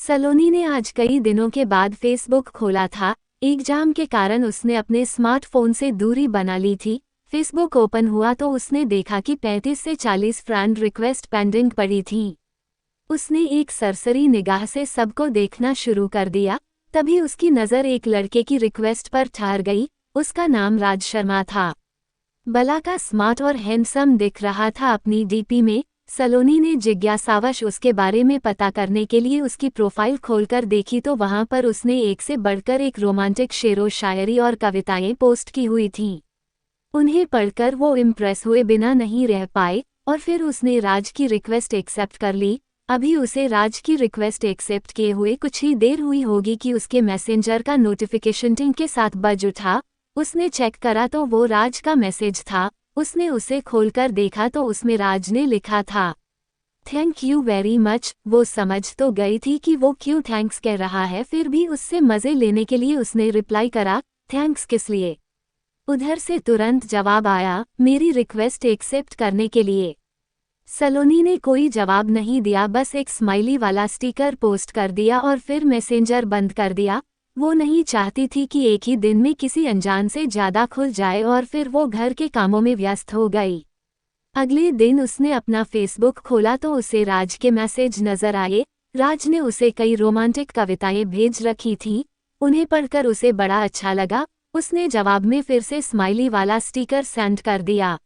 सलोनी ने आज कई दिनों के बाद फेसबुक खोला था। एग्जाम के कारण उसने अपने स्मार्टफोन से दूरी बना ली थी। फेसबुक ओपन हुआ तो उसने देखा कि 35 से 40 फ्रेंड रिक्वेस्ट पेंडिंग पड़ी थी। उसने एक सरसरी निगाह से सबको देखना शुरू कर दिया। तभी उसकी नज़र एक लड़के की रिक्वेस्ट पर ठहर गई। उसका नाम राज शर्मा था। भला का स्मार्ट और हैंडसम दिख रहा था अपनी डीपी में। सलोनी ने जिज्ञासावश उसके बारे में पता करने के लिए उसकी प्रोफाइल खोलकर देखी तो वहां पर उसने एक से बढ़कर एक रोमांटिक शेरो शायरी और कविताएं पोस्ट की हुई थीं। उन्हें पढ़कर वो इम्प्रेस हुए बिना नहीं रह पाए और फिर उसने राज की रिक्वेस्ट एक्सेप्ट कर ली। अभी उसे राज की रिक्वेस्ट एक्सेप्ट किए हुए कुछ ही देर हुई होगी कि उसके मैसेंजर का नोटिफिकेशन टिंग के साथ बज उठा। उसने चेक करा तो वो राज का मैसेज था। उसने उसे खोलकर देखा तो उसमें राज ने लिखा था, थैंक यू वेरी मच। वो समझ तो गई थी कि वो क्यों थैंक्स कह रहा है, फिर भी उससे मज़े लेने के लिए उसने रिप्लाई करा, थैंक्स किस लिए। उधर से तुरंत जवाब आया, मेरी रिक्वेस्ट एक्सेप्ट करने के लिए। सलोनी ने कोई जवाब नहीं दिया, बस एक स्माइली वाला स्टिकर पोस्ट कर दिया और फिर मैसेंजर बंद कर दिया। वो नहीं चाहती थी कि एक ही दिन में किसी अनजान से ज़्यादा खुल जाए और फिर वो घर के कामों में व्यस्त हो गई। अगले दिन उसने अपना फेसबुक खोला तो उसे राज के मैसेज नज़र आए। राज ने उसे कई रोमांटिक कविताएं भेज रखी थीं। उन्हें पढ़कर उसे बड़ा अच्छा लगा। उसने जवाब में फिर से स्माइली वाला स्टिकर सेंड कर दिया।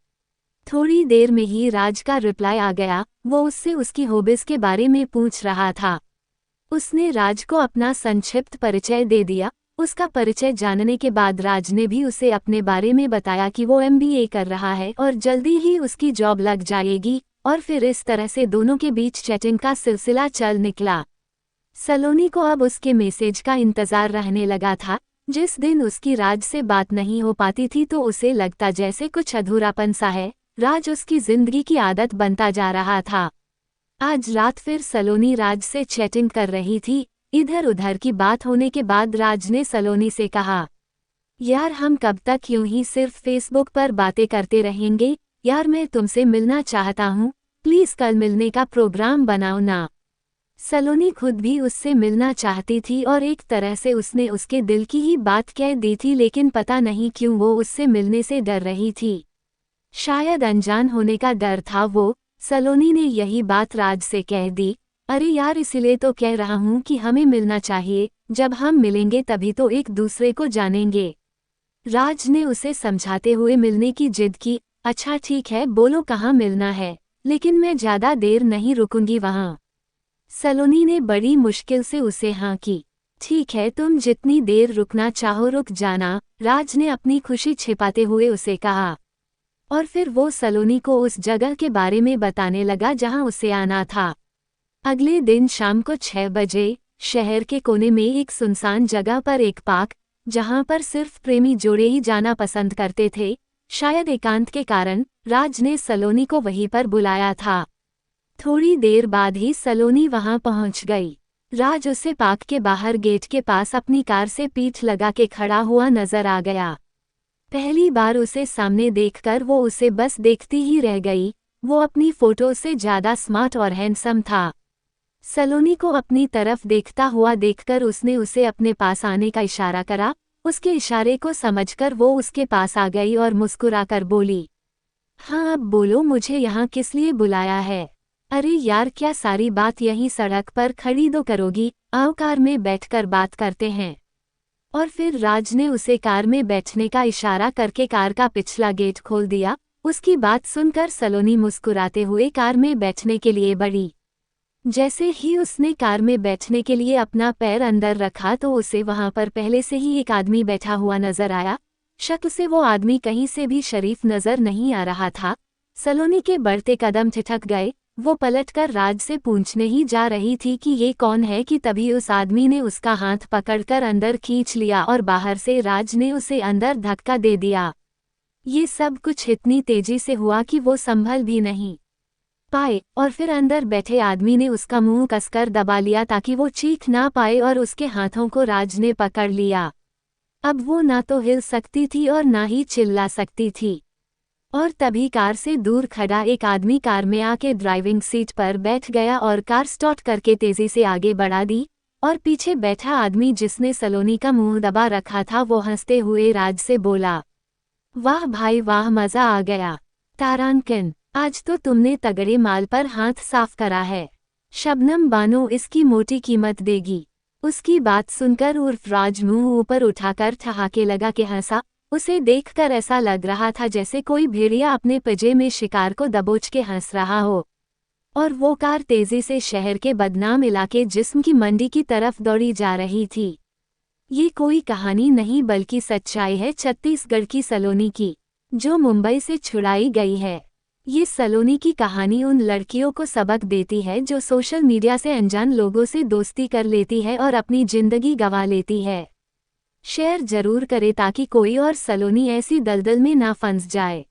थोड़ी देर में ही राज का रिप्लाई आ गया। वो उससे उसकी हॉबीज़ के बारे में पूछ रहा था। उसने राज को अपना संक्षिप्त परिचय दे दिया। उसका परिचय जानने के बाद राज ने भी उसे अपने बारे में बताया कि वो MBA कर रहा है और जल्दी ही उसकी जॉब लग जाएगी। और फिर इस तरह से दोनों के बीच चैटिंग का सिलसिला चल निकला। सलोनी को अब उसके मैसेज का इंतज़ार रहने लगा था। जिस दिन उसकी राज से बात नहीं हो पाती थी तो उसे लगता जैसे कुछ अधूरापन सा है। राज उसकी जिंदगी की आदत बनता जा रहा था। आज रात फिर सलोनी राज से चैटिंग कर रही थी। इधर उधर की बात होने के बाद राज ने सलोनी से कहा, यार हम कब तक यूं ही सिर्फ फेसबुक पर बातें करते रहेंगे। यार मैं तुमसे मिलना चाहता हूँ, प्लीज़ कल मिलने का प्रोग्राम बनाओ ना। सलोनी खुद भी उससे मिलना चाहती थी और एक तरह से उसने उसके दिल की ही बात कह दी थी, लेकिन पता नहीं क्यों वो उससे मिलने से डर रही थी। शायद अनजान होने का डर था वो। सलोनी ने यही बात राज से कह दी, अरे यार इसलिए तो कह रहा हूँ कि हमें मिलना चाहिए। जब हम मिलेंगे तभी तो एक दूसरे को जानेंगे। राज ने उसे समझाते हुए मिलने की जिद की। अच्छा ठीक है, बोलो कहाँ मिलना है, लेकिन मैं ज़्यादा देर नहीं रुकूंगी वहाँ। सलोनी ने बड़ी मुश्किल से उसे हाँ की। ठीक है, तुम जितनी देर रुकना चाहो रुक जाना, राज ने अपनी खुशी छिपाते हुए उसे कहा। और फिर वो सलोनी को उस जगह के बारे में बताने लगा जहां उसे आना था। अगले दिन शाम को 6 बजे शहर के कोने में एक सुनसान जगह पर एक पार्क, जहां पर सिर्फ प्रेमी जोड़े ही जाना पसंद करते थे। शायद एकांत के कारण राज ने सलोनी को वहीं पर बुलाया था। थोड़ी देर बाद ही सलोनी वहां पहुंच गई। राज उसे पार्क के बाहर गेट के पास अपनी कार से पीठ लगा के खड़ा हुआ नजर आ गया। पहली बार उसे सामने देखकर वो उसे बस देखती ही रह गई। वो अपनी फोटो से ज़्यादा स्मार्ट और हैंडसम था। सलोनी को अपनी तरफ देखता हुआ देखकर उसने उसे अपने पास आने का इशारा करा। उसके इशारे को समझकर वो उसके पास आ गई और मुस्कुराकर बोली, हाँ अब बोलो मुझे यहाँ किस लिए बुलाया है। अरे यार क्या सारी बात यहीं सड़क पर खड़ी दो करोगी, आओ कार में बैठकर बात करते हैं। और फिर राज ने उसे कार में बैठने का इशारा करके कार का पिछला गेट खोल दिया। उसकी बात सुनकर सलोनी मुस्कुराते हुए कार में बैठने के लिए बढ़ी। जैसे ही उसने कार में बैठने के लिए अपना पैर अंदर रखा तो उसे वहां पर पहले से ही एक आदमी बैठा हुआ नजर आया। शक्ल से वो आदमी कहीं से भी शरीफ नजर नहीं आ रहा था। सलोनी के बढ़ते कदम ठिठक गए। वो पलटकर राज से पूछने ही जा रही थी कि ये कौन है कि तभी उस आदमी ने उसका हाथ पकड़कर अंदर खींच लिया और बाहर से राज ने उसे अंदर धक्का दे दिया। ये सब कुछ इतनी तेजी से हुआ कि वो संभल भी नहीं पाए और फिर अंदर बैठे आदमी ने उसका मुंह कसकर दबा लिया ताकि वो चीख ना पाए और उसके हाथों को राज ने पकड़ लिया। अब वो ना तो हिल सकती थी और ना ही चिल्ला सकती थी। और तभी कार से दूर खड़ा एक आदमी कार में आके ड्राइविंग सीट पर बैठ गया और कार स्टार्ट करके तेजी से आगे बढ़ा दी। और पीछे बैठा आदमी जिसने सलोनी का मुंह दबा रखा था वो हंसते हुए राज से बोला, वाह भाई वाह, मजा आ गया। तारांकिन, आज तो तुमने तगड़े माल पर हाथ साफ करा है। शबनम बानो इसकी मोटी कीमत देगी। उसकी बात सुनकर उर्फ राज मुंह ऊपर उठाकर ठहाके लगा के हंसा। उसे देखकर ऐसा लग रहा था जैसे कोई भेड़िया अपने पंजे में शिकार को दबोच के हंस रहा हो। और वो कार तेजी से शहर के बदनाम इलाके जिस्म की मंडी की तरफ दौड़ी जा रही थी। ये कोई कहानी नहीं बल्कि सच्चाई है छत्तीसगढ़ की सलोनी की, जो मुंबई से छुड़ाई गई है। ये सलोनी की कहानी उन लड़कियों को सबक देती है जो सोशल मीडिया से अनजान लोगों से दोस्ती कर लेती है और अपनी जिंदगी गंवा लेती है। शेयर जरूर करें ताकि कोई और सलोनी ऐसी दलदल में ना फंस जाए।